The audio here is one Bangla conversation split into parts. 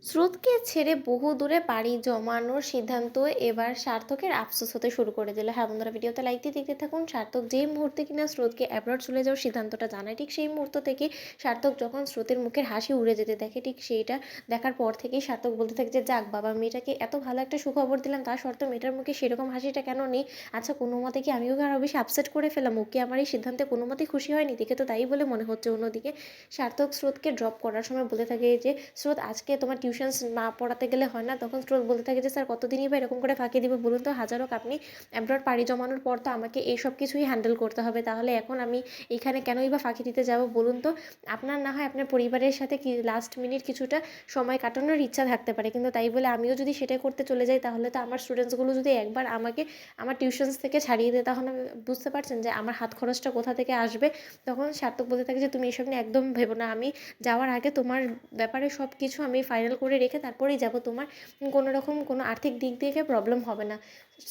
স্রোতকে ছেড়ে বহু দূরে পাড়ি জমানোর সিদ্ধান্ত এবার সার্থকের আফসোস হতে শুরু করে দিল। হ্যাঁ বন্ধুরা, ভিডিওতে লাইক দিয়ে দেখতে থাকুন। সার্থক যেই মুহূর্তে কিনা স্রোতকে অ্যাব্রড চলে যাওয়ার সিদ্ধান্তটা জানায়, ঠিক সেই মুহূর্ত থেকে সার্থক যখন স্রোতের মুখের হাসি উড়ে যেতে দেখে, ঠিক সেইটা দেখার পর থেকেই সার্থক বলতে থাকে যে যাক বাবা, মেয়েটাকে এত ভালো একটা সুখবর দিলাম, তার সত্ত্বেও মেয়েটার মুখে সেরকম হাসিটা কেন নেই? আচ্ছা, কোনো মতে কি আমিও আরও বেশি আপসেট করে ফেলাম? ওকে আমার এই সিদ্ধান্তে কোনো মতেই খুশি হয়নি, দেখে তো তাই বলে মনে হচ্ছে। অন্যদিকে সার্থক স্রোতকে ড্রপ করার সময় বলে থাকে যে স্রোত, আজকে তোমার টিউশন না পড়াতে গেলে হয় না? তখন স্রোত বলতে থাকে যে স্যার, কতদিনই বা এরকম করে ফাঁকি দিবে বলুন তো? হাজার হোক আপনি অ্যাব্রড পাড়ি জমানোর পর তো আমাকে এই সব কিছুই হ্যান্ডেল করতে হবে, তাহলে এখন আমি এখানে কেনই বা ফাঁকি দিতে যাব বলুন তো? আপনার না হয় আপনার পরিবারের সাথে কি লাস্ট মিনিট কিছুটা সময় কাটানোর ইচ্ছা থাকতে পারে, কিন্তু তাই বলে আমিও যদি সেটাই করতে চলে যাই, তাহলে তো আমার স্টুডেন্টসগুলো যদি একবার আমাকে আমার টিউশনস থেকে ছাড়িয়ে দেয়, তাহলে বুঝতে পারছেন যে আমার হাত খরচটা কোথা থেকে আসবে? তখন সার্থক বলতে থাকে যে তুমি এসব নিয়ে একদম ভেবো না, আমি যাওয়ার আগে তোমার ব্যাপারে সব কিছু আমি ফাইনাল করে রেখে তারপরেই যাব। তোমার কোনো রকম কোনো আর্থিক দিক থেকে প্রবলেম হবে না।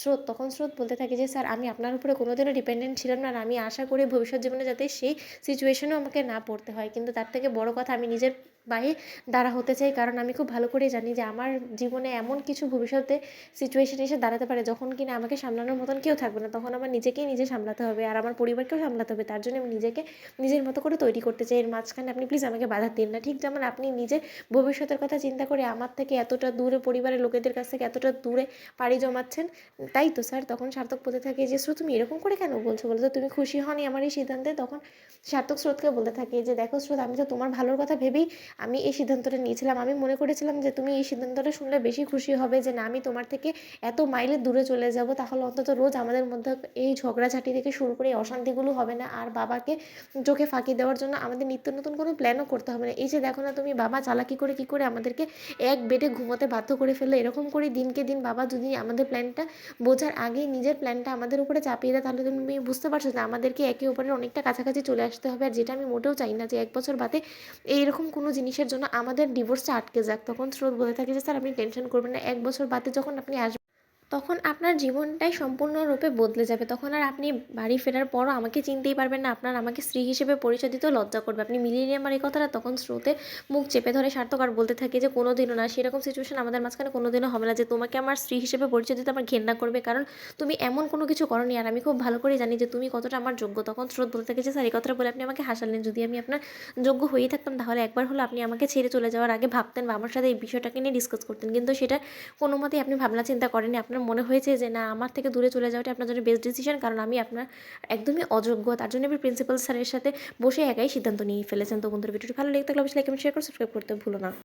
স্রোত বলতে থাকে যে স্যার, আমি আপনার উপরে কোনোদিনও ডিপেন্ডেন্ট ছিলাম না, আর আমি আশা করি ভবিষ্যৎ জীবনে যাতে সেই সিচুয়েশনেও আমাকে না পড়তে হয়। কিন্তু তার থেকে বড় কথা, আমি নিজের পায়ে দাঁড়া হতে চাই, কারণ আমি খুব ভালো করেই জানি যে আমার জীবনে এমন কিছু ভবিষ্যতে সিচুয়েশন এসে দাঁড়াতে পারে যখন কিনা আমাকে সামলানোর মতন কেউ থাকবে না। তখন আমার নিজেকেই নিজে সামলাতে হবে, আর আমার পরিবারকেও সামলাতে হবে। তার জন্য আমি নিজেকে নিজের মতো করে তৈরি করতে চাই। এর মাঝখানে আপনি প্লিজ আমাকে বাধা দিন না। ঠিক যেমন আপনি নিজে ভবিষ্যতের কথা চিন্তা করে আমার থেকে এতটা দূরে, পরিবারের লোকেদের কাছ থেকে এতটা দূরে পাড়ি জমাচ্ছেন, তাই তো স্যার? তখন সার্থক বলতে থাকে যে স্রোত, তুমি এরকম করে কেন বলছো বলো তো? তুমি খুশি হওনি আমার এই সিদ্ধান্তে? তখন সার্থক স্রোতকে বলতে থাকে যে দেখো স্রোত, আমি তো তোমার ভালোর কথা ভেবেই আমি এই সিদ্ধান্তটা নিয়েছিলাম। আমি মনে করেছিলাম যে তুমি এই সিদ্ধান্তটা শুনলে বেশি খুশি হবে, যে না, আমি তোমার থেকে এত মাইলের দূরে চলে যাব, তাহলে অন্তত রোজ আমাদের মধ্যে এই ঝগড়াঝাঁটি থেকে শুরু করে এই অশান্তিগুলো হবে না, আর বাবাকে চোখে ফাঁকি দেওয়ার জন্য আমাদের নিত্য নতুন কোনো প্ল্যানও করতে হবে না। এই যে দেখো না, তুমি বাবা চালাকি করে কী করে আমাদেরকে এক বেডে ঘুমোতে বাধ্য করে ফেললো। এরকম করে দিনকে দিন বাবা যদি আমাদের প্ল্যানটা বোঝার আগেই নিজের প্ল্যানটা আমাদের উপরে চাপিয়ে দেয়, তাহলে তুমি বুঝতে পারছো যে আমাদেরকে একে অপরের অনেকটা কাছাকাছি চলে আসতে হবে। আর যেটা আমি মোটেও চাই না যে 1 বছর বাদে এইরকম কোনো জিনিসের জন্য আমাদের ডিভোর্সটা আটকে যাক। তখন স্রোত বলে থাকে যে স্যার, আপনি টেনশন করবেন না, 1 বছর বাদে যখন আপনি আসবেন, তখন আপনার জীবনটাই সম্পূর্ণরূপে বদলে যাবে। তখন আর আপনি বাড়ি ফেরার পরও আমাকে চিনতেই পারবেন না। আপনার আমাকে স্ত্রী হিসেবে পরিচয় দিতেও লজ্জা করবে। আপনি মিলিয়ে নিয়ে আমার এই কথাটা। তখন স্রোতে মুখ চেপে ধরে সার্থক আর বলতে থাকে যে কোনোদিনও না, সেরকম সিচুয়েশন আমাদের মাঝখানে কোনোদিনও হবে না যে তোমাকে আমার স্ত্রী হিসেবে পরিচয় দিতে আমার ঘেন্না করবে, কারণ তুমি এমন কোনো কিছু করনি, আর আমি খুব ভালো করেই জানি যে তুমি কতটা আমার যোগ্য। তখন স্রোত বলতে থাকে যে স্যার, এই কথাটা বলে আপনি আমাকে হাসালেন। যদি আমি আপনার যোগ্য হয়েই থাকতাম, তাহলে একবার হলো আপনি আমাকে ছেড়ে চলে যাওয়ার আগে ভাবতেন বা আমার সাথে এই বিষয়টাকে নিয়ে ডিসকাস করতেন, কিন্তু সেটা কোনো মতেই আপনি ভাবনা চিন্তা করেননি। আপনার মনে হয়েছে যে না, আমার থেকে দূরে চলে যাওয়াটা আপনার জন্য বেস্ট ডিসিশন, কারণ আমি আপনার একদমই অযোগ্য। তার জন্য আপনি প্রিন্সিপাল স্যারের সাথে বসে একাই সিদ্ধান্ত নিয়ে ফেলেছেন। তো বন্ধুরা, ভিডিওটি ভালো লেগে থাকলে অবশ্যই লাইক এবং শেয়ার করে সাবস্ক্রাইব করতে ভুলো না।